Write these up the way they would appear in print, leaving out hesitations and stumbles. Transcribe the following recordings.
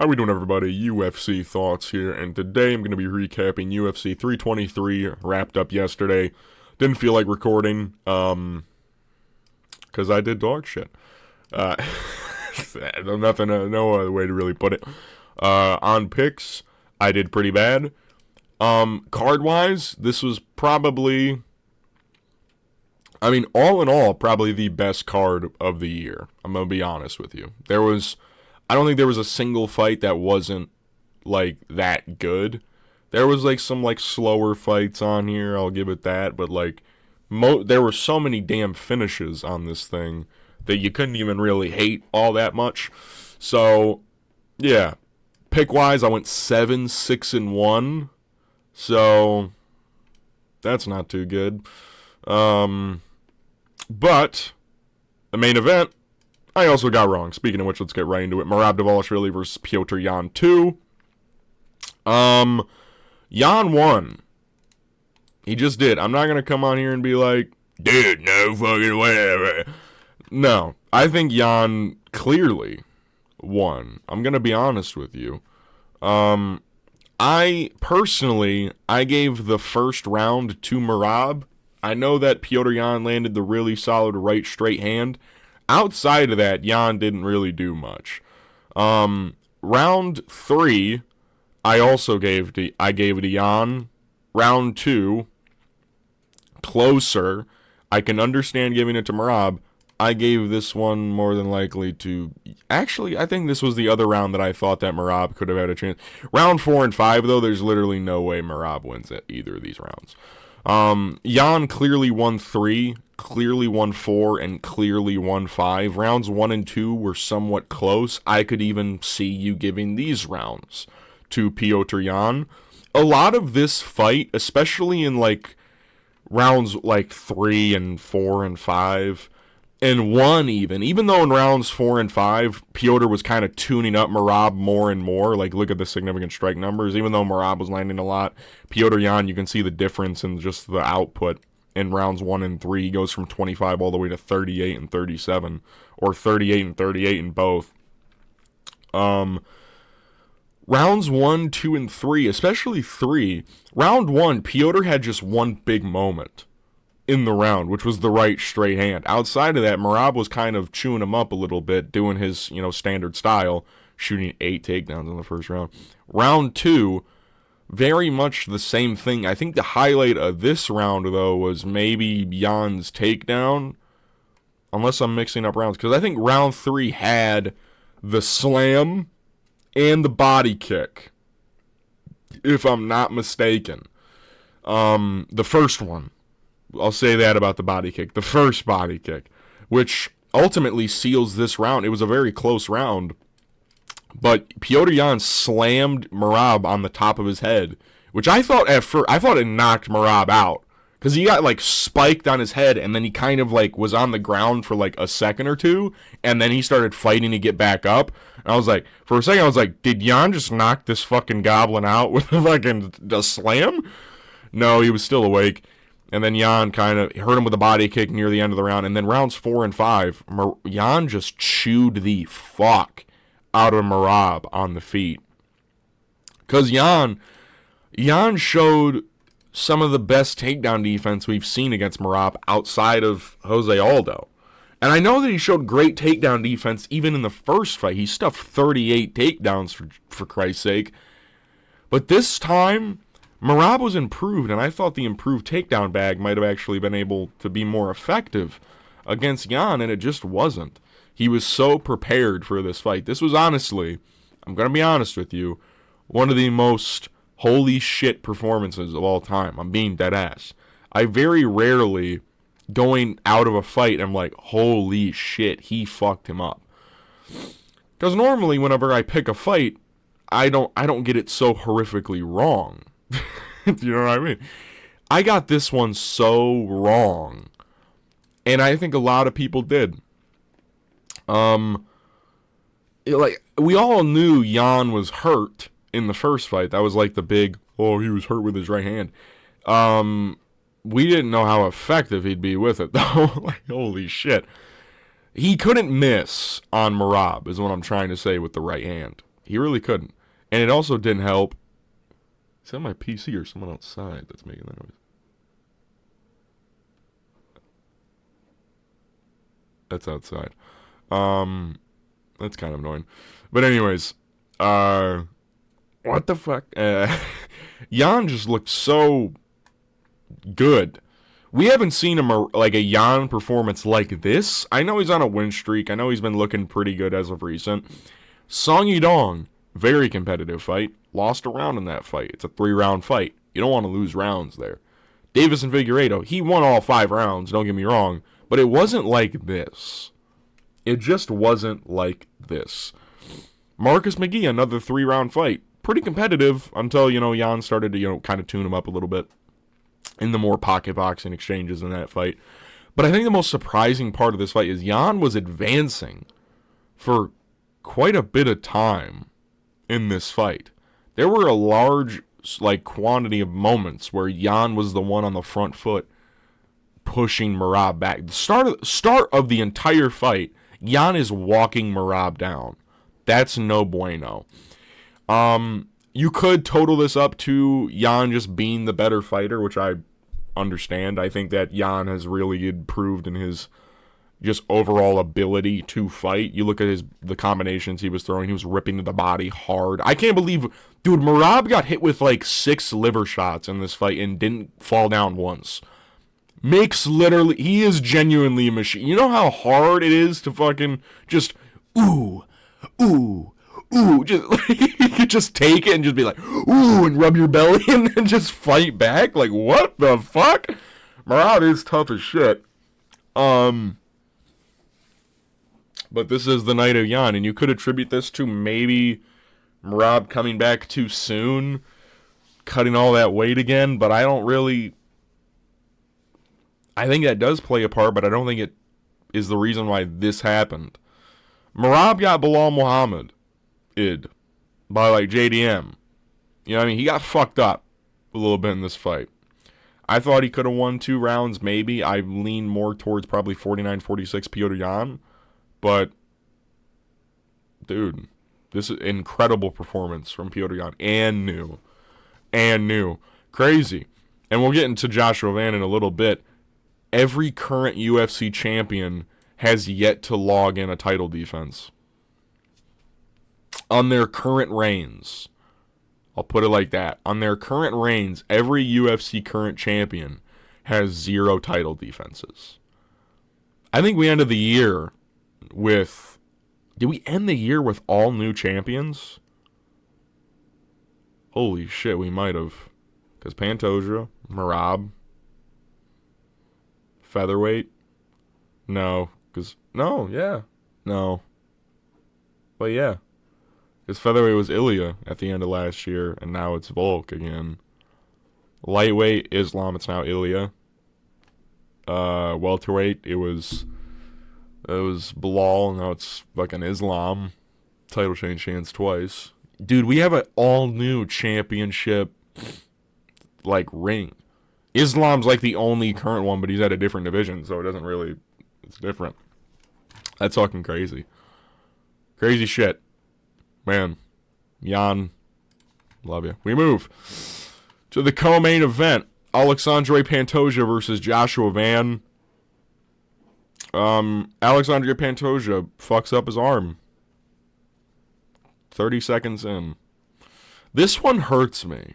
How we doing, everybody? UFC Thoughts here, and today I'm going to be recapping UFC 323, wrapped up yesterday. Didn't feel like recording, because I did dog shit. Uh, no other way to really put it. On picks, I did pretty bad. Card-wise, this was probably, all in all, probably the best card of the year. I'm going to be honest with you. I don't think there was a single fight that wasn't, that good. There was, some, slower fights on here, I'll give it that, but, there were so many damn finishes on this thing that you couldn't even really hate all that much. So, yeah. Pick-wise, I went 7-6-1, so that's not too good. But the main event, I also got wrong. Speaking of which, let's get right into it. Merab Dvalishvili versus Petr Yan 2. Yan won. He just did. I'm not going to come on here and be like, dude, no fucking whatever. No. I think Yan clearly won. I'm going to be honest with you. I gave the first round to Merab. I know that Petr Yan landed the really solid right straight hand. Outside of that, Yan didn't really do much. Round 3, I gave to Yan. Round 2, closer. I can understand giving it to Merab. I gave this one more than likely to... Actually, I think this was the other round that I thought that Merab could have had a chance. Round 4 and 5, though, there's literally no way Merab wins at either of these rounds. Yan clearly won 3, clearly won 4, and clearly won 5. Rounds 1 and 2 were somewhat close. I could even see you giving these rounds to Petr Yan. A lot of this fight, especially in rounds 3 and 4 and 5, and 1 even though in rounds 4 and 5, Petr was kind of tuning up Merab more and more. Look at the significant strike numbers. Even though Merab was landing a lot, Petr Yan, you can see the difference in just the output. In rounds 1 and 3, he goes from 25 all the way to 38 and 37, or 38 and 38 in both. Rounds 1, 2, and 3, especially 3, round 1, Petr had just one big moment in the round, which was the right straight hand. Outside of that, Merab was kind of chewing him up a little bit, doing his, standard style, shooting 8 takedowns in the first round. Round 2, very much the same thing. I think the highlight of this round, though, was maybe Yan's takedown, unless I'm mixing up rounds, because I think round 3 had the slam and the body kick, if I'm not mistaken. The first one. I'll say that about the body kick. The first body kick, which ultimately seals this round. It was a very close round, but Petr Yan slammed Merab on the top of his head, which I thought at first, I thought it knocked Merab out, because he got spiked on his head, and then he kind of was on the ground for a second or two, and then he started fighting to get back up. And I was like, for a second, I was like, did Yan just knock this fucking goblin out with a slam? No, he was still awake. And then Yan kind of hurt him with a body kick near the end of the round. And then rounds 4 and 5, Yan just chewed the fuck out of Merab on the feet. Because Yan showed some of the best takedown defense we've seen against Merab outside of Jose Aldo. And I know that he showed great takedown defense even in the first fight. He stuffed 38 takedowns, for Christ's sake. But this time, Merab was improved, and I thought the improved takedown bag might have actually been able to be more effective against Yan, and it just wasn't. He was so prepared for this fight. This was honestly, I'm going to be honest with you, one of the most holy shit performances of all time. I'm being dead ass. I very rarely, going out of a fight, I'm like, holy shit, he fucked him up. Because normally, whenever I pick a fight, I don't get it so horrifically wrong. You know what I mean? I got this one so wrong, and I think a lot of people did. We all knew Yan was hurt in the first fight. That was the big, he was hurt with his right hand. We didn't know how effective he'd be with it, though. Holy shit. He couldn't miss on Merab, is what I'm trying to say with the right hand. He really couldn't. And it also didn't help. Is that my PC or someone outside that's making that noise? That's outside. That's kind of annoying. But anyways, what the fuck? Jan just looked so good. We haven't seen him like a Jan performance like this. I know he's on a win streak. I know he's been looking pretty good as of recent. Song Yudong, very competitive fight. Lost a round in that fight. It's a 3-round fight. You don't want to lose rounds there. Davis and Figueiredo, he won all 5 rounds, don't get me wrong. But it wasn't like this. It just wasn't like this. Marcus McGee, another 3-round fight. Pretty competitive until, Jan started to, kind of tune him up a little bit in the more pocket boxing exchanges in that fight. But I think the most surprising part of this fight is Jan was advancing for quite a bit of time in this fight. There were a large, quantity of moments where Jan was the one on the front foot pushing Merab back. The start of the entire fight, Jan is walking Merab down. That's no bueno. You could total this up to Jan just being the better fighter, which I understand. I think that Jan has really improved in his just overall ability to fight. You look at the combinations he was throwing. He was ripping to the body hard. I can't believe, dude, Merab got hit with 6 liver shots in this fight and didn't fall down once. He is genuinely a machine. You know how hard it is to fucking just, ooh, just you could just take it and just be like, ooh, and rub your belly and then just fight back? Like, what the fuck? Merab is tough as shit. But this is the night of Jan, and you could attribute this to maybe Merab coming back too soon, cutting all that weight again, but I think that does play a part, but I don't think it is the reason why this happened. Merab got Bilal Muhammad by JDM. You know what I mean? He got fucked up a little bit in this fight. I thought he could have won 2 rounds, maybe. I lean more towards probably 49-46 Petr Yan. But, dude, this is an incredible performance from Petr Yan. And new. Crazy. And we'll get into Joshua Van in a little bit. Every current UFC champion has yet to log in a title defense. On their current reigns. I'll put it like that. On their current reigns, every UFC current champion has 0 title defenses. I think we ended the year with... Did we end the year with all new champions? Holy shit, we might have. Because Pantoja, Merab, featherweight? No. No. But yeah. Because featherweight was Ilya at the end of last year, and now it's Volk again. Lightweight, Islam, it's now Ilya. Welterweight, it was Bilal, now it's fucking Islam. Title change hands twice. Dude, we have an all-new championship, ring. Islam's the only current one, but he's at a different division, so it doesn't really... It's different. That's fucking crazy. Crazy shit. Man. Jan. Love you. We move to the co-main event. Alexandre Pantoja versus Joshua Van. Alexandre Pantoja fucks up his arm. 30 seconds in. This one hurts me.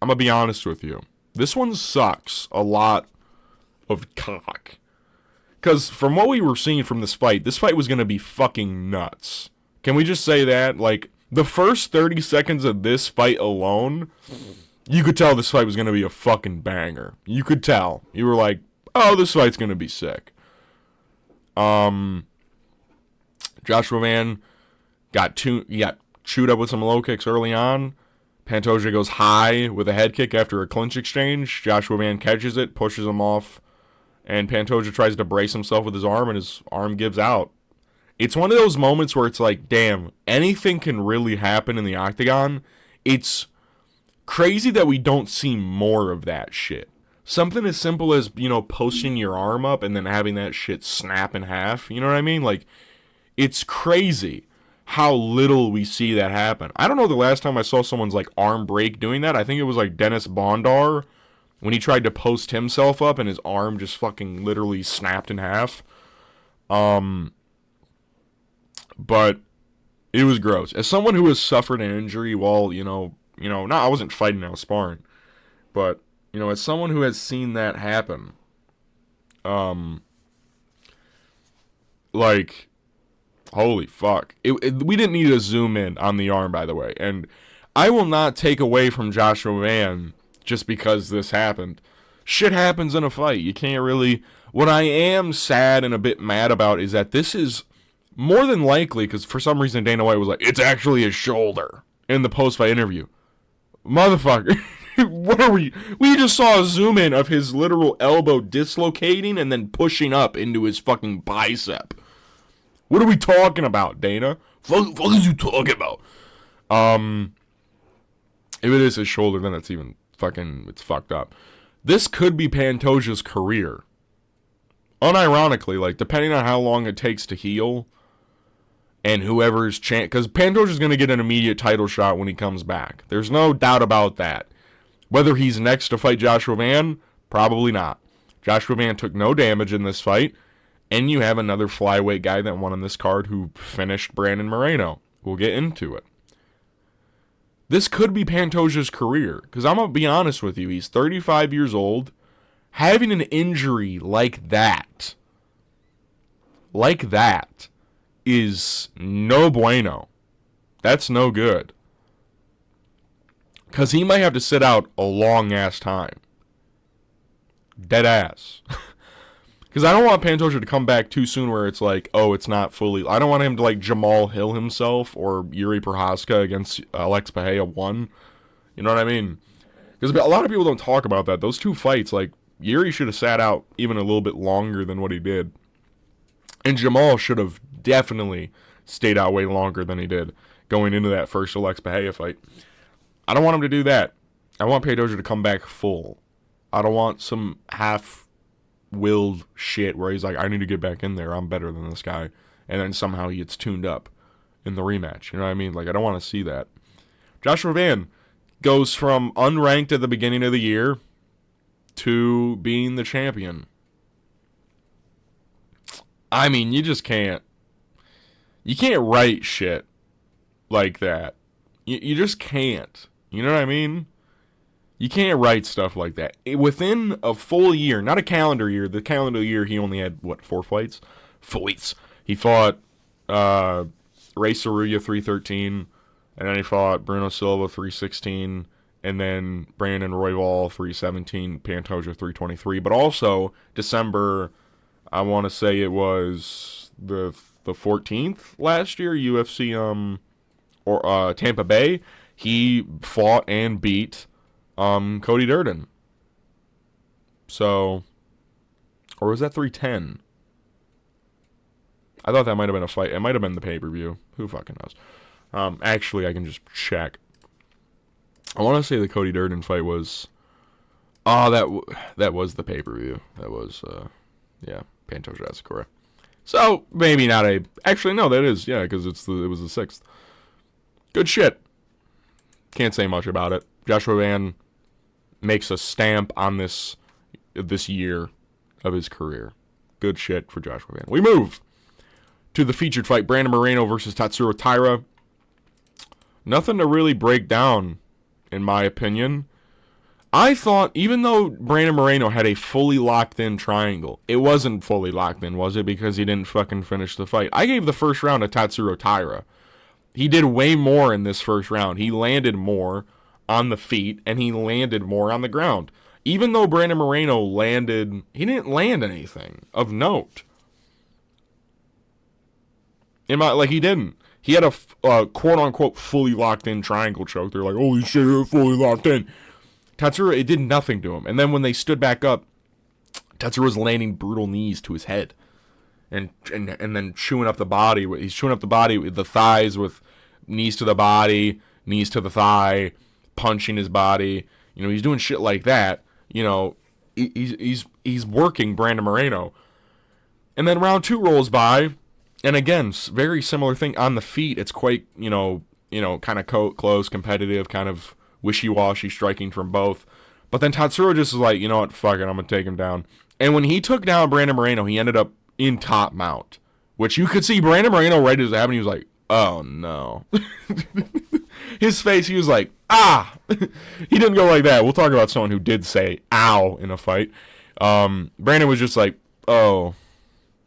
I'm going to be honest with you. This one sucks a lot of cock. Because from what we were seeing from this fight was going to be fucking nuts. Can we just say that? The first 30 seconds of this fight alone, you could tell this fight was going to be a fucking banger. You could tell. You were like, oh, this fight's going to be sick. Joshua Van got chewed up with some low kicks early on. Pantoja goes high with a head kick after a clinch exchange. Joshua Van catches it, pushes him off, and Pantoja tries to brace himself with his arm, and his arm gives out. It's one of those moments where it's like, damn, anything can really happen in the octagon. It's crazy that we don't see more of that shit. Something as simple as, posting your arm up and then having that shit snap in half. You know what I mean? It's crazy how little we see that happen. I don't know the last time I saw someone's like arm break doing that. I think it was like Dennis Bondar when he tried to post himself up and his arm just fucking literally snapped in half. But it was gross. As someone who has suffered an injury while, not I wasn't fighting, I was sparring. But, as someone who has seen that happen, like, holy fuck. We didn't need to zoom in on the arm, by the way. And I will not take away from Joshua Van just because this happened. Shit happens in a fight. You can't really... What I am sad and a bit mad about is that this is more than likely, because for some reason Dana White was like, it's actually his shoulder in the post-fight interview. Motherfucker. What are we? We just saw a zoom in of his literal elbow dislocating and then pushing up into his fucking bicep. What are we talking about, Dana? Fuck is you talking about? If it is his shoulder, then it's even fucking, it's fucked up. This could be Pantoja's career. Unironically, like, depending on how long it takes to heal, and whoever's chance, because Pantoja's going to get an immediate title shot when he comes back. There's no doubt about that. Whether he's next to fight Joshua Van, probably not. Joshua Van took no damage in this fight, and you have another flyweight guy that won on this card who finished Brandon Moreno. We'll get into it. This could be Pantoja's career, because I'm going to be honest with you, he's 35 years old. Having an injury like that is no bueno. That's no good. Because he might have to sit out a long-ass time. Dead ass. Because I don't want Pantoja to come back too soon where it's like, oh, it's not fully... I don't want him to like Jamal Hill himself or Yuri Prochazka against Alex Pereira 1. You know what I mean? Because a lot of people don't talk about that. Those two fights, like, Yuri should have sat out even a little bit longer than what he did. And Jamal should have definitely stayed out way longer than he did going into that first Alex Pereira fight. I don't want him to do that. I want Pantoja to come back full. I don't want some half-willed shit where he's like, I need to get back in there. I'm better than this guy. And then somehow he gets tuned up in the rematch. You know what I mean? Like, I don't want to see that. Joshua Van goes from unranked at the beginning of the year to being the champion. I mean, you just can't. You can't write shit like that. You just can't. You know what I mean? You can't write stuff like that. Within a full year, not a calendar year. The calendar year, he only had, 4 fights? Fights. He fought Ray Saruya 313, and then he fought Bruno Silva 316, and then Brandon Royval 317, Pantoja 323. But also, December, I want to say it was the 14th last year, UFC Tampa Bay, he fought and beat Cody Durden. So, or was that 310? I thought that might have been a fight. It might have been the pay-per-view. Who fucking knows? Actually, I can just check. I want to say the Cody Durden fight was... Oh, that was the pay-per-view. That was, Pantoja Asakura. So, maybe not a... Actually, no, that is, yeah, because it was the 6th. Good shit. Can't say much about it. Joshua Van makes a stamp on this year of his career. Good shit for Joshua Van. We move to the featured fight, Brandon Moreno versus Tatsuro Taira. Nothing to really break down, in my opinion. I thought, even though Brandon Moreno had a fully locked-in triangle, it wasn't fully locked in, was it? Because he didn't fucking finish the fight. I gave the first round to Tatsuro Taira. He did way more in this first round. He landed more on the feet, and he landed more on the ground. Even though Brandon Moreno landed, he didn't land anything of note. He didn't. He had a quote-unquote fully locked-in triangle choke. They're like, holy shit, you're fully locked in. Tatsuro, it did nothing to him. And then when they stood back up, Tatsuro was landing brutal knees to his head. And then chewing up the body. He's chewing up the body with the thighs with knees to the body, knees to the thigh, punching his body. You know, he's doing shit like that. You know, he's working Brandon Moreno. And then round 2 rolls by, And again, very similar thing on the feet. It's quite, kind of close, competitive, kind of wishy-washy striking from both. But then Tatsuro just is like, you know what, fuck it, I'm going to take him down. And when he took down Brandon Moreno, he ended up in top mount, which you could see Brandon Moreno right as it happened. He was like, oh no. His face, he was like, ah. He didn't go like that. We'll talk about someone who did say ow in a fight. Brandon was just like, oh.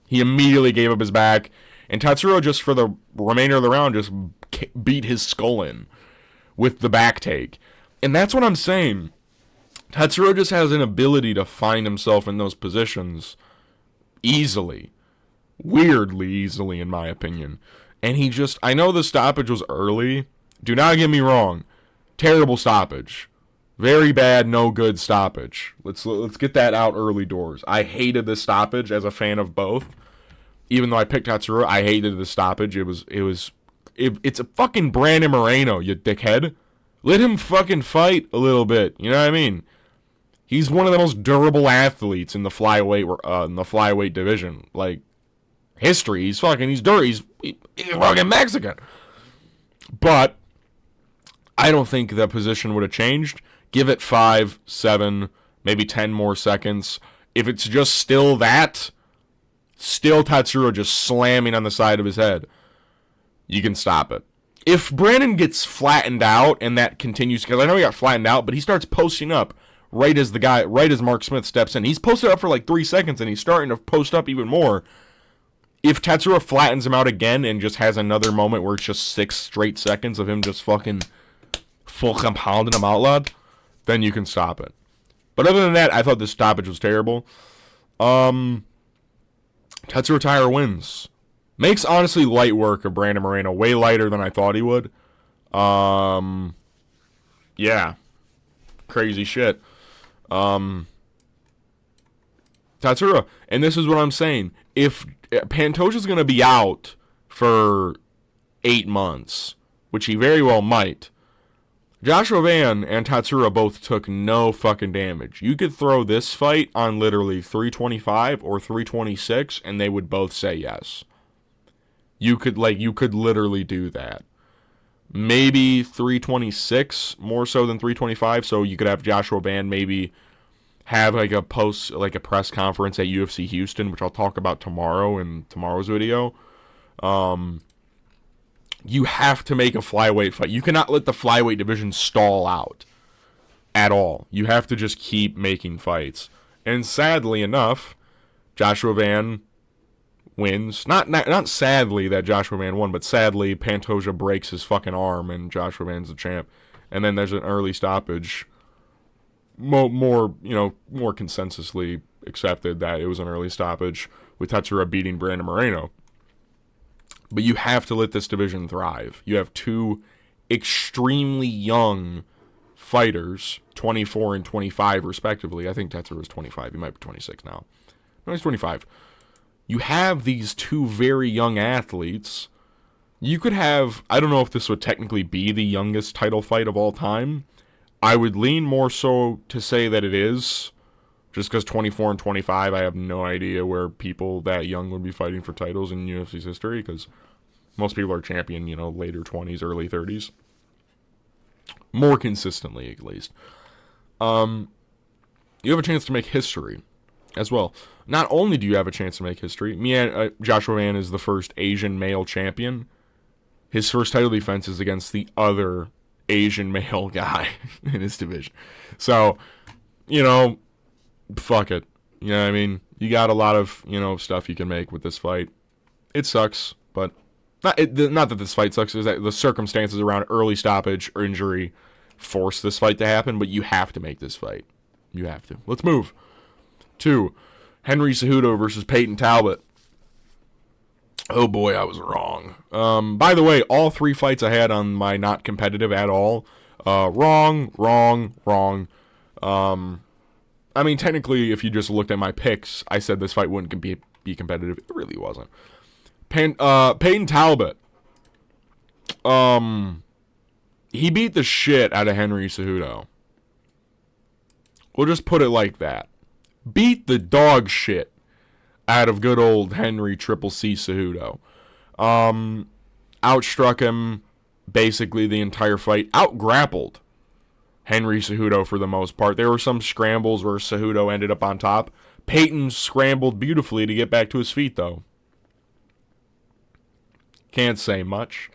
He immediately gave up his back. And Tatsuro, just for the remainder of the round, just beat his skull in with the back take. And that's what I'm saying. Tatsuro just has an ability to find himself in those positions easily. Weirdly easily, in my opinion. And he just, I know the stoppage was early. Do not get me wrong. Terrible stoppage. Very bad, no good stoppage. Let's get that out early doors. I hated the stoppage as a fan of both. Even though I picked Tatsuro, I hated the stoppage. It's a fucking Brandon Moreno, you dickhead. Let him fucking fight a little bit. You know what I mean? He's one of the most durable athletes in the flyweight division. Like, history. He's dirty. He's fucking Mexican. But I don't think the position would have changed. Give it 5, 7, maybe 10 more seconds. If it's just still Tatsuro just slamming on the side of his head, you can stop it. If Brandon gets flattened out and that continues, because I know he got flattened out, but he starts posting up right as Mark Smith steps in. He's posted up for like 3 seconds and he's starting to post up even more. If Tatsuro flattens him out again and just has another moment where it's just 6 straight seconds of him just fucking pounding him out loud, then you can stop it. But other than that, I thought this stoppage was terrible. Tatsuro Taira wins. Makes, honestly, light work of Brandon Moreno. Way lighter than I thought he would. Yeah. Crazy shit. Tatsuro. And this is what I'm saying. If Pantoja's going to be out for 8 months, which he very well might, Joshua Van and Tatsuro both took no fucking damage. You could throw this fight on literally 325 or 326, and they would both say yes. You could literally do that. Maybe 326 more so than 325, so you could have Joshua Van maybe have a press conference at UFC Houston, which I'll talk about tomorrow in tomorrow's video. You have to make a flyweight fight. You cannot let the flyweight division stall out at all. You have to just keep making fights. And sadly enough, Joshua Van wins. Not sadly that Joshua Van won, but sadly Pantoja breaks his fucking arm and Joshua Van's the champ. And then there's an early stoppage. More consensusly accepted that it was an early stoppage with Tatsuro beating Brandon Moreno. But you have to let this division thrive. You have 2 extremely young fighters, 24 and 25 respectively. I think Tatsuro is 25. He might be 26 now. No, he's 25. You have these 2 very young athletes. You could have, I don't know if this would technically be the youngest title fight of all time. I would lean more so to say that it is. Just because 24 and 25, I have no idea where people that young would be fighting for titles in UFC's history, because most people are champion, later 20s, early 30s. More consistently, at least. You have a chance to make history as well. Not only do you have a chance to make history, Joshua Van is the first Asian male champion. His first title defense is against the other Asian male guy in his division. So, fuck it. You know what I mean? You got a lot of, stuff you can make with this fight. It sucks, but not that this fight sucks, is that the circumstances around early stoppage or injury force this fight to happen, but you have to make this fight. You have to. Let's move to Henry Cejudo versus Peyton Talbott. Oh boy, I was wrong. By the way, all 3 fights I had on my not competitive at all. Wrong. I mean, technically, if you just looked at my picks, I said this fight wouldn't be competitive. It really wasn't. Peyton Talbott. He beat the shit out of Henry Cejudo. We'll just put it like that. Beat the dog shit out of good old Henry Triple C Cejudo. Outstruck him basically the entire fight. Out-grappled Henry Cejudo for the most part. There were some scrambles where Cejudo ended up on top. Payton scrambled beautifully to get back to his feet, though. Can't say much.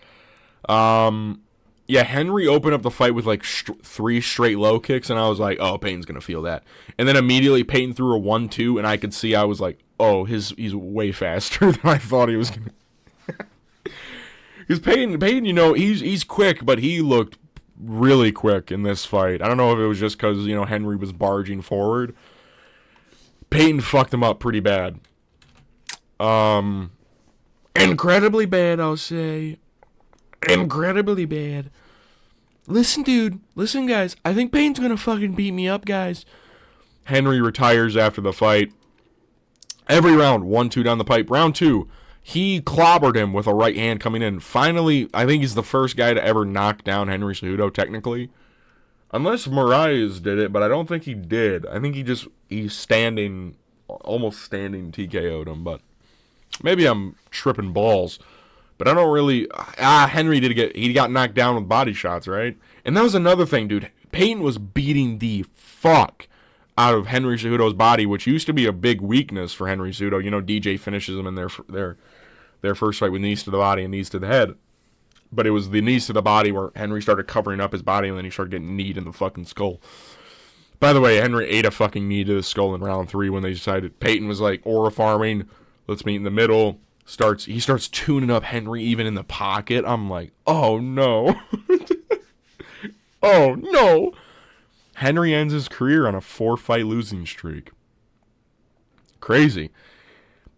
Yeah, Henry opened up the fight with like 3 straight low kicks, and I was like, oh, Payton's going to feel that. And then immediately Payton threw a 1-2, and I could see, I was like, oh, he's way faster than I thought he was going to. Because Payton, you know, he's quick, but he looked really quick in this fight. I don't know if it was just because, you know, Henry was barging forward. Payton fucked him up pretty bad. Incredibly bad, I'll say. Incredibly bad. Listen, dude. Listen, guys. I think Payton's gonna fucking beat me up, guys. Henry retires after the fight. Every round, 1-2 down the pipe. Round 2, he clobbered him with a right hand coming in. Finally, I think he's the first guy to ever knock down Henry Cejudo, technically. Unless Moraes did it, but I don't think he did. I think he's standing, almost standing TKO'd him, but maybe I'm tripping balls. But I don't really, Henry he got knocked down with body shots, right? And that was another thing, dude. Payton was beating the fuck out of Henry Cejudo's body, which used to be a big weakness for Henry Cejudo. You know, DJ finishes him in their first fight with knees to the body and knees to the head. But it was the knees to the body where Henry started covering up his body, and then he started getting kneed in the fucking skull. By the way, Henry ate a fucking knee to the skull in round 3 when they decided. Payton was like, aura farming, let's meet in the middle. He starts tuning up Henry even in the pocket. I'm like, oh no. Oh no. Henry ends his career on a 4-fight losing streak. Crazy.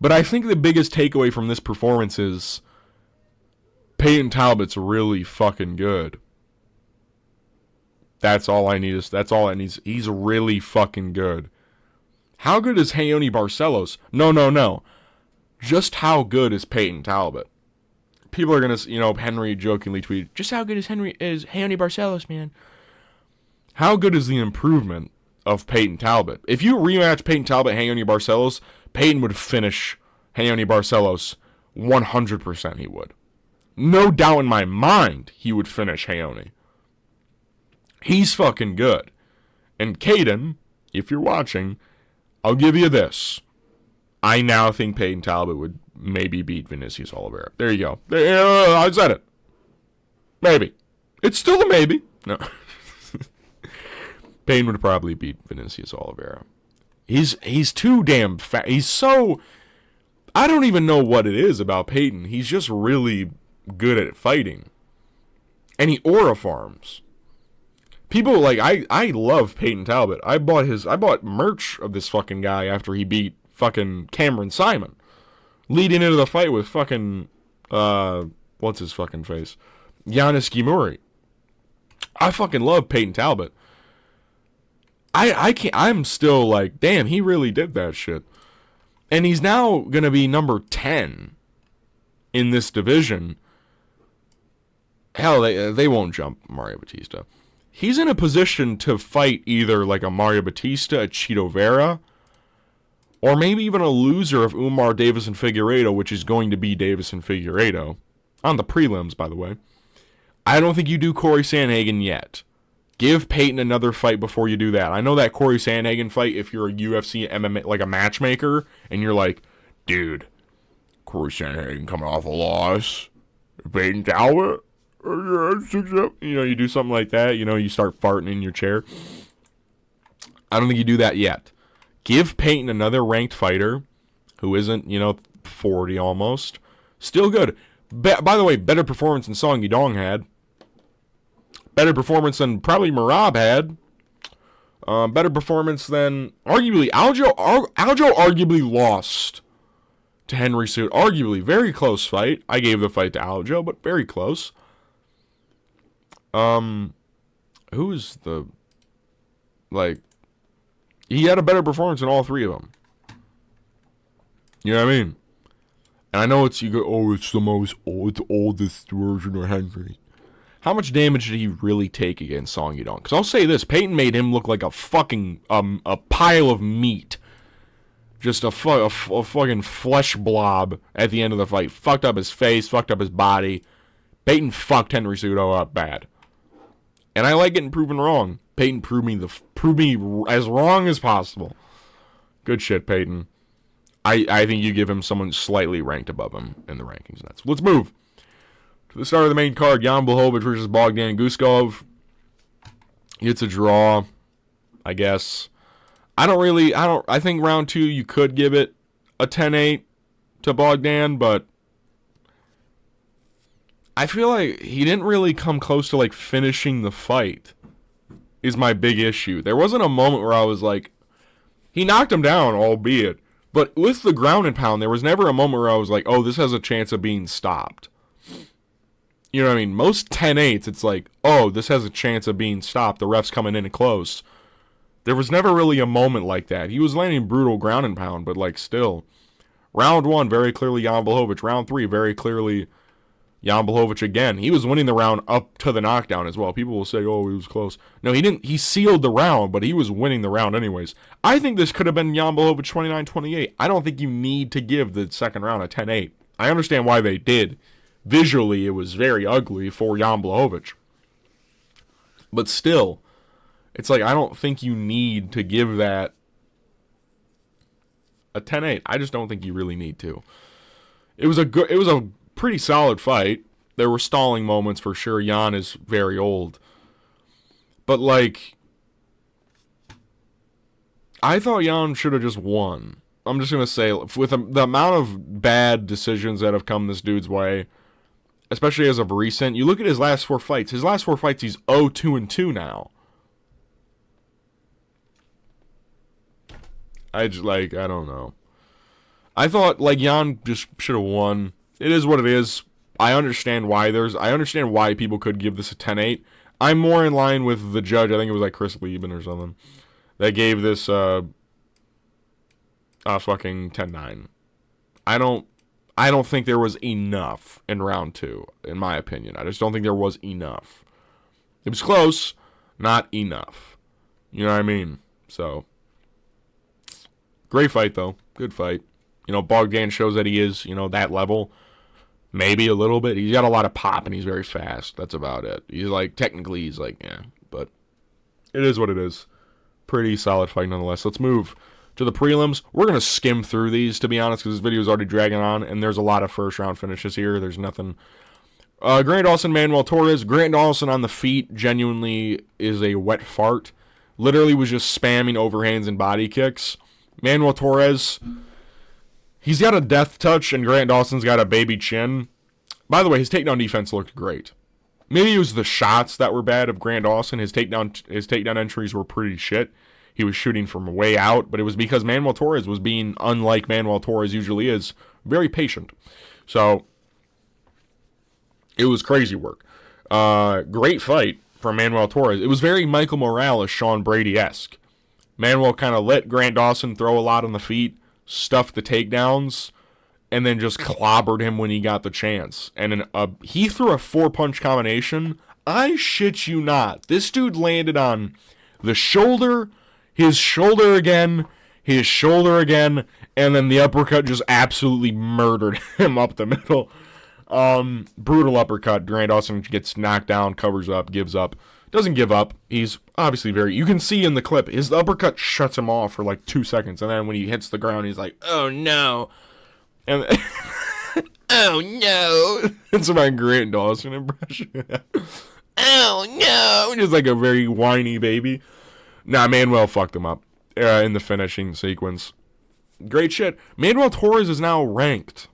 But I think the biggest takeaway from this performance is Payton Talbott's really fucking good. That's all I need. That's all I need. He's really fucking good. How good is Raoni Barcelos? No. Just how good is Payton Talbott? People are going to, you know, Henry jokingly tweeted, just how good is Raoni Barcelos, man? How good is the improvement of Payton Talbott? If you rematch Payton Talbott, Raoni Barcelos, Payton would finish Raoni Barcelos 100%. He would. No doubt in my mind he would finish Raoni. He's fucking good. And Caden, if you're watching, I'll give you this. I now think Payton Talbott would maybe beat Vinicius Oliveira. There you go. I said it. Maybe. It's still a maybe. No. Payton would probably beat Vinicius Oliveira. He's too damn fat. He's so... I don't even know what it is about Payton. He's just really good at fighting. And he aura farms. People like... I love Payton Talbott. I bought merch of this fucking guy after he beat fucking Cameron Simon. Leading into the fight with fucking... what's his fucking face? Giannis Gimuri. I fucking love Payton Talbott. I'm still like, damn, he really did that shit. And he's now going to be number 10 in this division. Hell, they won't jump Mario Batista. He's in a position to fight either like a Mario Batista, a Chito Vera, or maybe even a loser of Umar Davis and Figueiredo, which is going to be Davis and Figueiredo. On the prelims, by the way. I don't think you do Corey Sandhagen yet. Give Payton another fight before you do that. I know that Corey Sandhagen fight, if you're a UFC MMA, like a matchmaker, and you're like, dude, Corey Sandhagen coming off a loss, Payton Talbott, you know, you do something like that, you know, you start farting in your chair. I don't think you do that yet. Give Payton another ranked fighter who isn't, you know, 40 almost. Still good. By the way, better performance than Song Yadong had. Better performance than probably Merab had. Better performance than arguably Aljo arguably lost to Henry Cejudo. Arguably, very close fight. I gave the fight to Aljo, but very close. Who's the he had a better performance than all 3 of them. You know what I mean? And I know it's the oldest version of Henry. How much damage did he really take against Song Yadong? Because I'll say this, Payton made him look like a fucking, a pile of meat Just a fucking flesh blob at the end of the fight. Fucked up his face, fucked up his body. Peyton fucked Henry Cejudo up bad. And I like getting proven wrong. Peyton proved me as wrong as possible. Good shit, Peyton. I think you give him someone slightly ranked above him in the rankings. Let's move to the start of the main card. Jan Blachowicz versus Bogdan Guskov. It's a draw, I guess. I think round 2 you could give it a 10-8 to Bogdan, but I feel like he didn't really come close to like finishing the fight is my big issue. There wasn't a moment where I was like, he knocked him down, albeit, but with the ground and pound, there was never a moment where I was like, oh, this has a chance of being stopped. You know what I mean? Most 10-8s, it's like, oh, this has a chance of being stopped. The ref's coming in close. There was never really a moment like that. He was landing brutal ground and pound, but like still. Round 1, very clearly Jan Blachowicz. Round 3, very clearly Jan Blachowicz again. He was winning the round up to the knockdown as well. People will say, oh, he was close. No, he didn't. He sealed the round, but he was winning the round anyways. I think this could have been Jan Blachowicz 29-28. I don't think you need to give the second round a 10-8. I understand why they did. Visually, it was very ugly for Jan Blachowicz. But still, it's like I don't think you need to give that a 10-8. I just don't think you really need to. It was a pretty solid fight. There were stalling moments for sure. Jan is very old. But like I thought Jan should have just won. I'm just going to say with the amount of bad decisions that have come this dude's way, especially as of recent, you look at his last 4 fights. His last 4 fights he's 0-2-2 now. I don't know. I thought, like, Jan just should have won. It is what it is. I understand why people could give this a 10-8. I'm more in line with the judge. I think it was like Chris Lieben or something that gave this fucking 10-9. I don't think there was enough in round 2, in my opinion. I just don't think there was enough. It was close, not enough. You know what I mean? So, great fight, though. Good fight. You know, Bogdan shows that he is, that level. Maybe a little bit. He's got a lot of pop, and he's very fast. That's about it. Technically, he's like, yeah. But it is what it is. Pretty solid fight, nonetheless. Let's move to the prelims. We're going to skim through these, to be honest, because this video is already dragging on, and there's a lot of first-round finishes here. There's nothing. Grant Dawson, Manuel Torres. Grant Dawson on the feet genuinely is a wet fart. Literally was just spamming overhands and body kicks. Manuel Torres, he's got a death touch, and Grant Dawson's got a baby chin. By the way, his takedown defense looked great. Maybe it was the shots that were bad of Grant Dawson. His takedown entries were pretty shit. He was shooting from way out, but it was because Manuel Torres was being, unlike Manuel Torres usually is, very patient. So, it was crazy work. Great fight from Manuel Torres. It was very Michael Morales, Sean Brady-esque. Manuel kind of let Grant Dawson throw a lot on the feet, stuffed the takedowns, and then just clobbered him when he got the chance. And he threw a 4-punch combination. I shit you not. This dude landed on the shoulder, his shoulder again, and then the uppercut just absolutely murdered him up the middle. Brutal uppercut. Grant Dawson gets knocked down, covers up, gives up. Doesn't give up. He's obviously you can see in the clip, his uppercut shuts him off for like 2 seconds, and then when he hits the ground, he's like, oh no. And oh no. It's my Grant Dawson impression. Oh no. Just like a very whiny baby. Nah, Manuel fucked him up in the finishing sequence. Great shit. Manuel Torres is now ranked.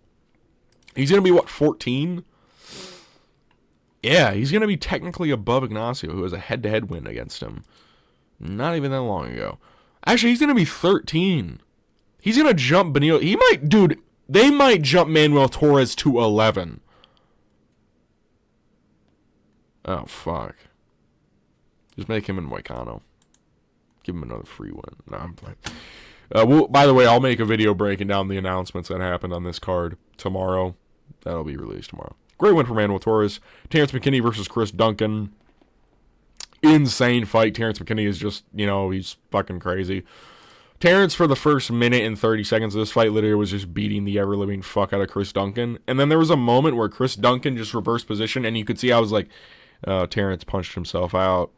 He's going to be, 14? Yeah, he's going to be technically above Ignacio, who has a head-to-head win against him. Not even that long ago. Actually, he's going to be 13. He's going to jump Benito. They might jump Manuel Torres to 11. Oh, fuck. Just make him in Moicano. Give him another free win. No, I'm playing. By the way, I'll make a video breaking down the announcements that happened on this card tomorrow. That'll be released tomorrow. Great win for Manuel Torres. Terrence McKinney versus Chris Duncan. Insane fight. Terrence McKinney is just, he's fucking crazy. Terrence, for the first minute and 30 seconds of this fight, literally was just beating the ever-living fuck out of Chris Duncan. And then there was a moment where Chris Duncan just reversed position, and you could see I was like, Terrence punched himself out.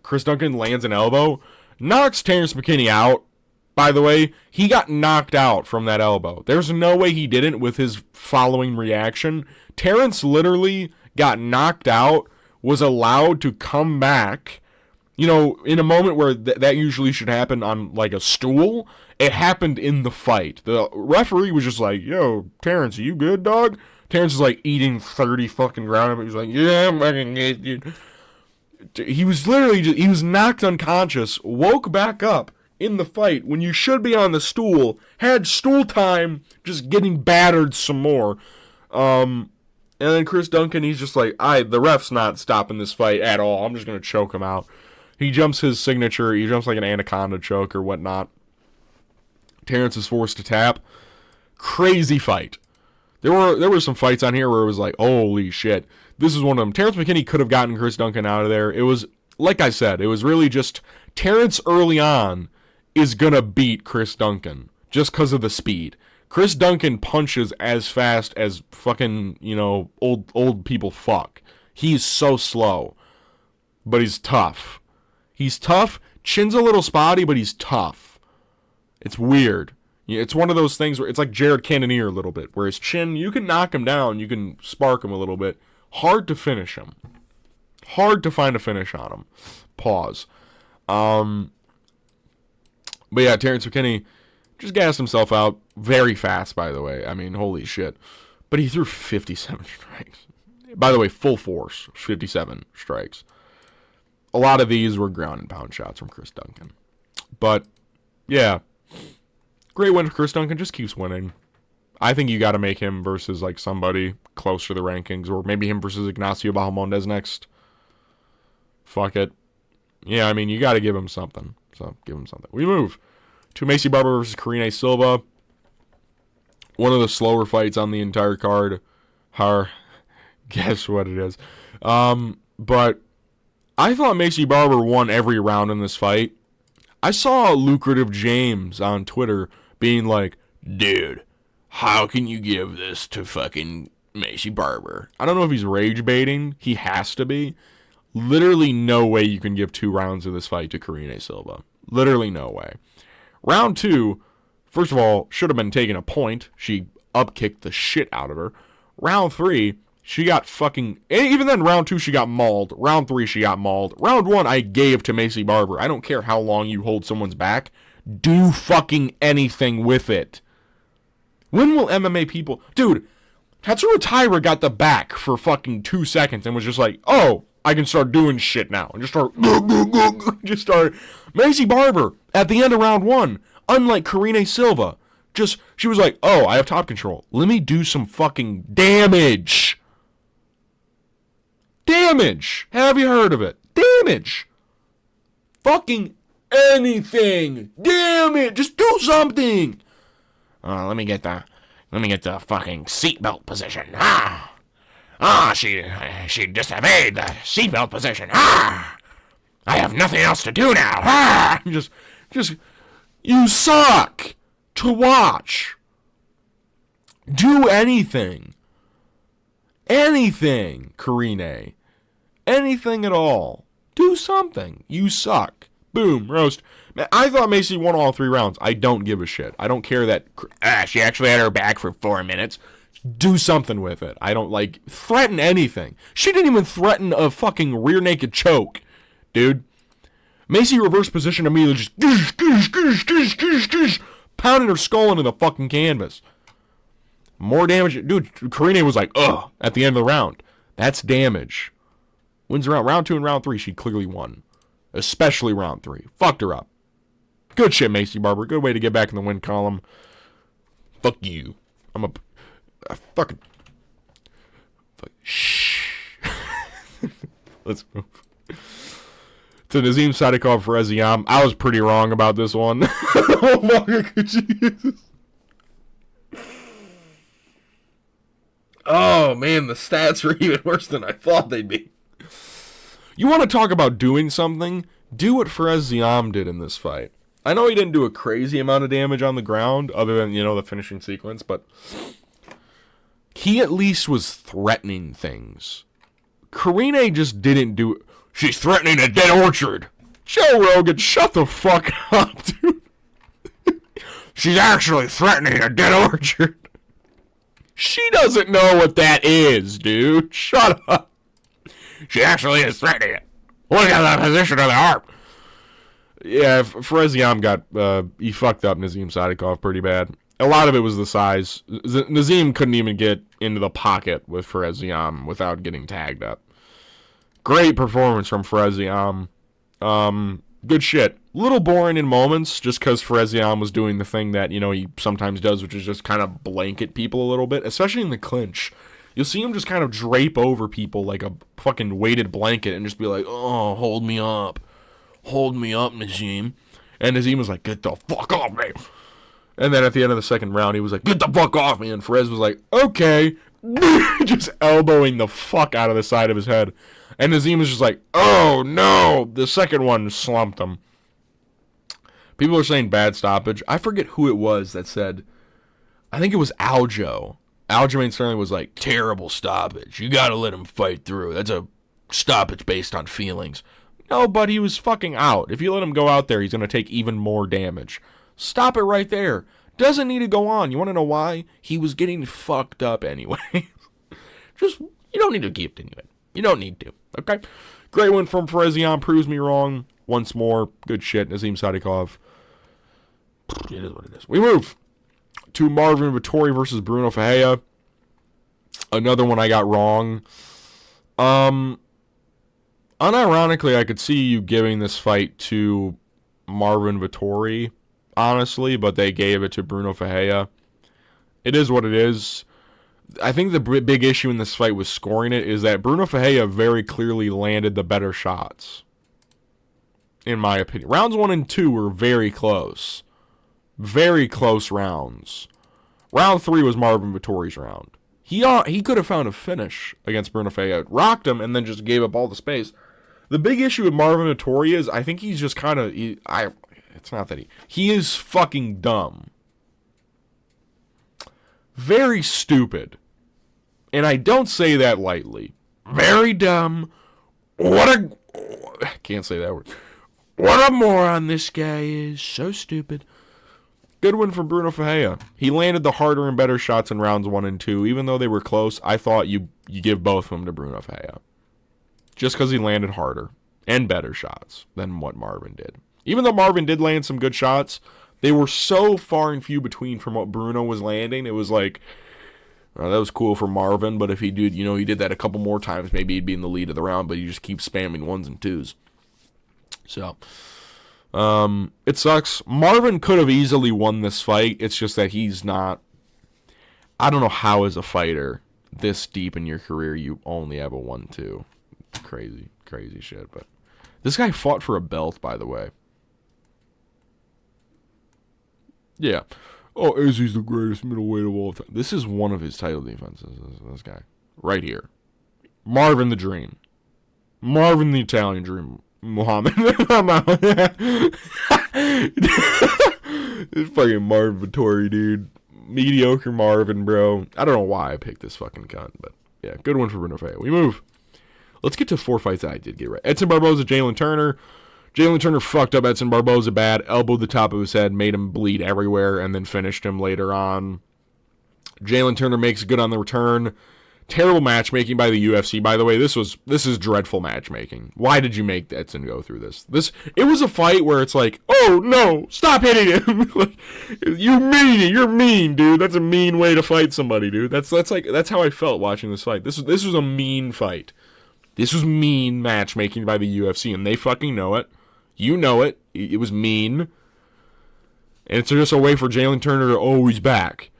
Chris Duncan lands an elbow, knocks Terrence McKinney out. By the way, he got knocked out from that elbow. There's no way he didn't with his following reaction. Terrence literally got knocked out, was allowed to come back. You know, in a moment where that usually should happen on, like, a stool, it happened in the fight. The referee was just like, yo, Terrence, are you good, dog? Terrence is, like, eating 30 fucking ground. He was like, yeah, I'm fucking good. He was literally he was knocked unconscious, woke back up in the fight when you should be on the stool, had stool time, just getting battered some more. And then Chris Duncan, he's just like, the ref's not stopping this fight at all. I'm just going to choke him out. He jumps his signature. He jumps like an anaconda choke or whatnot. Terrence is forced to tap. Crazy fight. There were some fights on here where it was like, holy shit. This is one of them. Terrence McKinney could have gotten Chris Duncan out of there. It was, like I said, it was really just Terrence early on is going to beat Chris Duncan just because of the speed. Chris Duncan punches as fast as fucking, old people fuck. He's so slow, but he's tough. He's tough. Chin's a little spotty, but he's tough. It's weird. It's one of those things where it's like Jared Cannonier a little bit, where his chin, you can knock him down, you can spark him a little bit. Hard to finish him. Hard to find a finish on him. Pause. But yeah, Terrence McKinney just gassed himself out very fast, by the way. I mean, holy shit. But he threw 57 strikes. By the way, full force, 57 strikes. A lot of these were ground and pound shots from Chris Duncan. But, yeah. Great win for Chris Duncan. Just keeps winning. I think you got to make him versus, like, somebody close to the rankings. Or maybe him versus Ignacio Bahamondes next. Fuck it. Yeah, I mean, you got to give him something. So, give him something. We move to Maycee Barber versus Karine Silva. One of the slower fights on the entire card. Guess what it is. But I thought Maycee Barber won every round in this fight. I saw Lucrative James on Twitter being like, dude, how can you give this to fucking Maycee Barber? I don't know if he's rage baiting. He has to be. Literally no way you can give 2 rounds of this fight to Karine Silva. Literally no way. Round 2, first of all, should have been taking a point. She upkicked the shit out of her. Round 3, she got fucking... Even then, round 2, she got mauled. Round 3, she got mauled. Round 1, I gave to Maycee Barber. I don't care how long you hold someone's back. Do fucking anything with it. When will MMA people... Dude, Tatsuro Taira got the back for fucking 2 seconds and was just like, oh, I can start doing shit now. And just start... Maycee Barber, at the end of round 1, unlike Karine Silva, she was like, oh, I have top control. Let me do some fucking damage. Damage. Have you heard of it? Damage. Fucking anything. Damn it. Just do something. Let me get the fucking seatbelt position. She disobeyed the seatbelt position. I have nothing else to do now. Just, you suck to watch. Do anything. Anything, Karine. Anything at all. Do something. You suck. Boom, roast. Man, I thought Maycee won all 3 rounds. I don't give a shit. I don't care that she actually had her back for 4 minutes. Do something with it. I don't, threaten anything. She didn't even threaten a fucking rear naked choke, dude. Maycee reverse position immediately, just pounding her skull into the fucking canvas. More damage. Dude, Karine was like, ugh, at the end of the round. That's damage. Wins round 2 and round 3, she clearly won. Especially round 3. Fucked her up. Good shit, Maycee Barber. Good way to get back in the win column. Fuck you. Fuck. Shh. Let's move. To Nazim Sadikov for Eziam. I was pretty wrong about this one. Oh my Jesus. Oh man, the stats were even worse than I thought they'd be. You want to talk about doing something? Do what Fares Ziam did in this fight. I know he didn't do a crazy amount of damage on the ground, other than, the finishing sequence, but he at least was threatening things. Karine just didn't do it. She's threatening a dead orchard. Joe Rogan, shut the fuck up, dude. She's actually threatening a dead orchard. She doesn't know what that is, dude. Shut up. She actually is threatening it. Look at the position of the arm. Yeah, Fereziam he fucked up Nazim Sadikov pretty bad. A lot of it was the size. Nazim couldn't even get into the pocket with Fereziam without getting tagged up. Great performance from Fereziam. Good shit. Little boring in moments, just because Fereziam was doing the thing that, he sometimes does, which is just kind of blanket people a little bit, especially in the clinch. You'll see him just kind of drape over people like a fucking weighted blanket and just be like, oh, hold me up. Hold me up, Nazim. And Nazim was like, get the fuck off me. And then at the end of the second round, he was like, get the fuck off me. And Ferez was like, okay. Just elbowing the fuck out of the side of his head. And Nazim was just like, oh, no. The second one slumped him. People are saying bad stoppage. I forget who it was that said, I think it was Aljo. Aljamain Sterling was like, terrible stoppage. You got to let him fight through. That's a stoppage based on feelings. No, but he was fucking out. If you let him go out there, he's going to take even more damage. Stop it right there. Doesn't need to go on. You want to know why? He was getting fucked up anyway. You don't need to keep doing it. You don't need to. Okay? Great win from Fereziam. Proves me wrong. Once more. Good shit. Nazim Sadikov. It is what it is. We move to Marvin Vettori versus Bruno Ferreira. Another one I got wrong. Unironically, I could see you giving this fight to Marvin Vettori, honestly, but they gave it to Bruno Ferreira. It is what it is. I think the big issue in this fight with scoring it is that Bruno Ferreira very clearly landed the better shots, in my opinion. Rounds 1 and 2 were very close. Very close rounds. Round 3 was Marvin Vettori's round. He could have found a finish against Bruno Ferreira. Rocked him and then just gave up all the space. The big issue with Marvin Vettori is I think he's just kind of... It's not that he is fucking dumb. Very stupid. And I don't say that lightly. Very dumb. I can't say that word. What a moron this guy is. So stupid. Good win from Bruno Ferreira. He landed the harder and better shots in rounds 1 and 2. Even though they were close, I thought you give both of them to Bruno Ferreira. Just because he landed harder and better shots than what Marvin did. Even though Marvin did land some good shots, they were so far and few between from what Bruno was landing. It was like, that was cool for Marvin, but if he did, he did that a couple more times, maybe he'd be in the lead of the round, but he just keeps spamming 1s and 2s. So... it sucks. Marvin could have easily won this fight. It's just that he's not... I don't know how as a fighter, this deep in your career, you only have a 1-2. Crazy, crazy shit. But this guy fought for a belt, by the way. Yeah. Oh, Izzy's the greatest middleweight of all time. This is one of his title defenses, this guy. Right here. Marvin the Dream. Marvin the Italian Dream. Muhammad. It's fucking Marvin Vettori, dude. Mediocre Marvin, bro. I don't know why I picked this fucking cunt, but yeah, good one for Bruno Ferreira. We move. Let's get to 4 fights that I did get right. Edson Barboza, Jalen Turner. Jalen Turner fucked up Edson Barboza bad, elbowed the top of his head, made him bleed everywhere, and then finished him later on. Jalen Turner makes good on the return. Terrible matchmaking by the UFC. By the way, this is dreadful matchmaking. Why did you make Edson go through this? It was a fight where it's like, oh no, stop hitting him. Like, you're mean, dude. That's a mean way to fight somebody, dude. That's how I felt watching this fight. This was a mean fight. This was mean matchmaking by the UFC, and they fucking know it. You know it. It was mean. And it's just a way for Jalen Turner to, oh, he's back.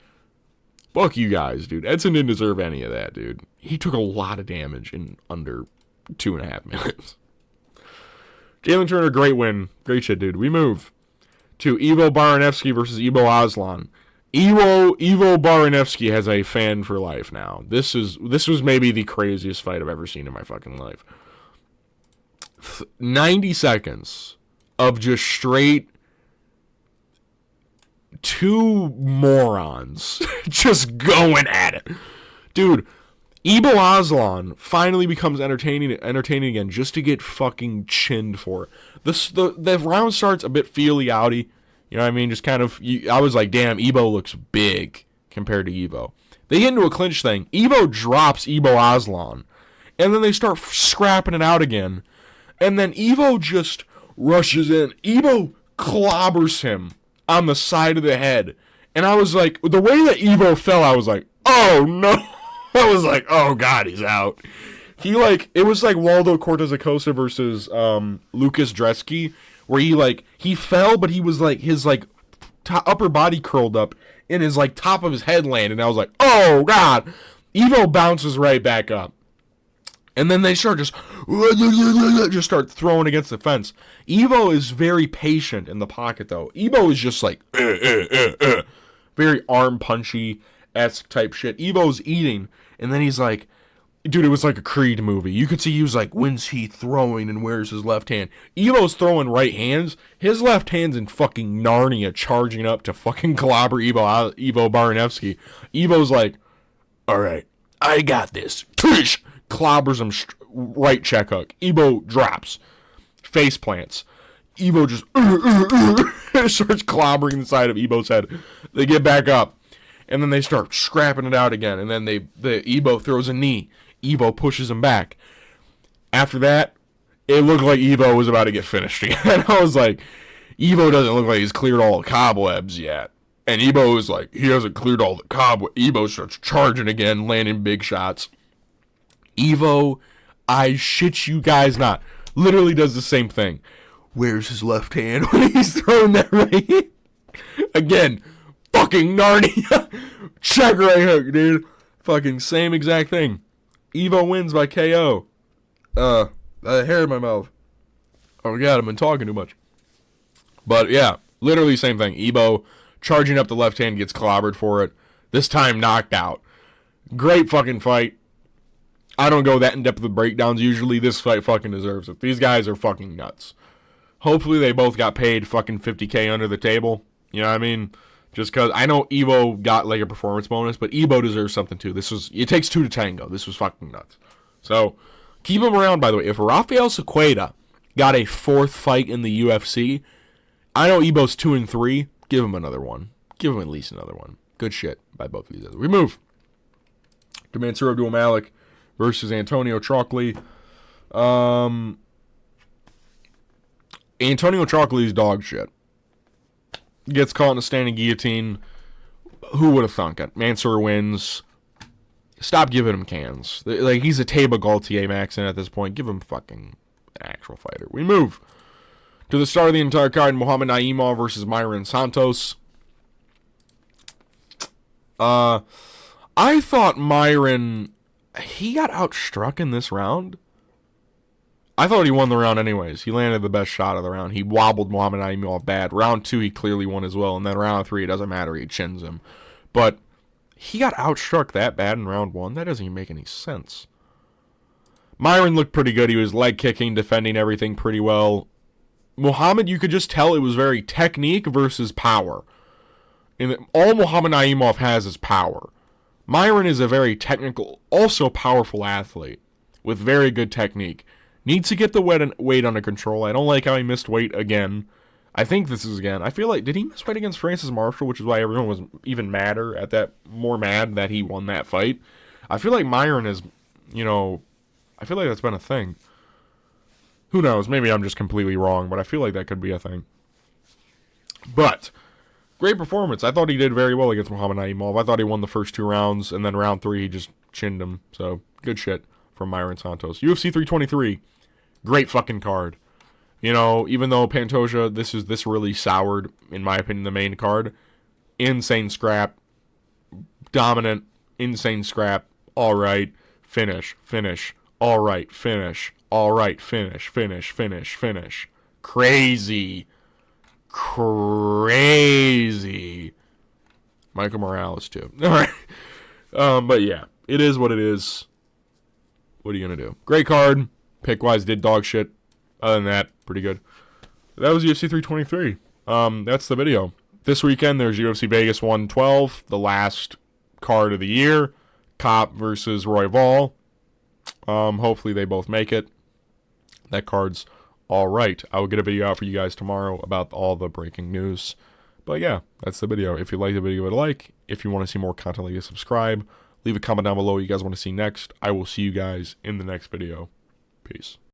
Fuck you guys, dude. Edson didn't deserve any of that, dude. He took a lot of damage in under 2.5 minutes. Jalen Turner, great win. Great shit, dude. We move to Ivo Baranevsky versus Ivo Aslan. Ivo Baranevsky has a fan for life now. This was maybe the craziest fight I've ever seen in my fucking life. 90 seconds of just straight two morons just going at it. Dude, Ibo Aslan finally becomes entertaining again just to get fucking chinned for it. The round starts a bit feely-outy. You know what I mean? Just kind of, I was like, damn, Ibo looks big compared to Evo. They get into a clinch thing. Evo drops Ibo Aslan. And then they start scrapping it out again. And then Evo just rushes in. Evo clobbers him on the side of the head. And I was like, the way that Evo fell, I was like, oh no. I was like, oh god, he's out. It was like Waldo Cortez Acosta versus Lucas Dresky, where he fell, but he was like, his like upper body curled up, and his like top of his head landed, and I was like, oh god. Evo bounces right back up. And then they start just start throwing against the fence. Evo is very patient in the pocket, though. Evo is just like, very arm punchy-esque type shit. Evo's eating, and then he's like, dude, it was like a Creed movie. You could see he was like, when's he throwing and where's his left hand? Evo's throwing right hands. His left hand's in fucking Narnia charging up to fucking clobber Ivo Baranevsky. Evo's like, all right, I got this. Tush! Clobbers him right check hook. Evo drops. Face plants. Evo just starts clobbering the side of Evo's head. They get back up. And then they start scrapping it out again. And then the Evo throws a knee. Evo pushes him back. After that, it looked like Evo was about to get finished again. I was like, Evo doesn't look like he's cleared all the cobwebs yet. And Evo is like, he hasn't cleared all the cobwebs. Evo starts charging again, landing big shots. Evo, I shit you guys not, literally does the same thing. Where's his left hand when he's throwing that right? Again, fucking Narnia. Check right hook, dude. Fucking same exact thing. Evo wins by KO. I had hair in my mouth. Oh my god, I've been talking too much. But yeah, literally same thing. Evo charging up the left hand, gets clobbered for it. This time knocked out. Great fucking fight. I don't go that in depth with breakdowns usually. This fight fucking deserves it. These guys are fucking nuts. Hopefully they both got paid fucking $50K under the table. You know what I mean? Just because I know Evo got like a performance bonus, but Evo deserves something too. It takes two to tango. This was fucking nuts. So keep him around, by the way. If Rafael Sequeira got a fourth fight in the UFC, I know Evo's 2-3. Give him another one. Give him at least another one. Good shit by both of these guys. We move to Mansour Abdul Malik versus Antonio Trockley. Antonio Trockley's dog shit. Gets caught in a standing guillotine. Who would have thunk it? Mansour wins. Stop giving him cans. Like, he's a Taba Gaultier Maxon at this point. Give him fucking an actual fighter. We move to the start of the entire card. Muhammad Naimov versus Myron Santos. I thought Myron... he got outstruck in this round. I thought he won the round anyways. He landed the best shot of the round. He wobbled Muhammad Naimov bad. Round 2, he clearly won as well. And then round 3, it doesn't matter. He chins him. But he got outstruck that bad in round 1. That doesn't even make any sense. Myron looked pretty good. He was leg kicking, defending everything pretty well. Muhammad, you could just tell it was very technique versus power. And all Muhammad Naimov has is power. Myron is a very technical, also powerful athlete with very good technique. Needs to get the weight under control. I don't like how he missed weight again. I think this is again. I feel like, did he miss weight against Francis Marshall, which is why everyone was even madder at that, more mad that he won that fight. I feel like Myron is, I feel like that's been a thing. Who knows? Maybe I'm just completely wrong, but I feel like that could be a thing. But great performance. I thought he did very well against Muhammad Naimov. I thought he won the first 2 rounds, and then round 3 he just chinned him. So good shit from Myron Santos. UFC 323, great fucking card. Even though Pantoja, this really soured, in my opinion, the main card. Insane scrap, dominant, insane scrap. All right, finish. All right, finish. All right, finish. Crazy. Michael Morales too. All right, but yeah, it is what it is. What are you gonna do? Great card. Pick wise did dog shit. Other than that, pretty good. That was UFC 323. That's the video. This weekend, there's UFC Vegas 112, the last card of the year. Cop versus Royval. Hopefully they both make it. That card's all right. I will get a video out for you guys tomorrow about all the breaking news. But yeah, that's the video. If you like the video, give it a like. If you want to see more content like this, subscribe. Leave a comment down below what you guys want to see next. I will see you guys in the next video. Peace.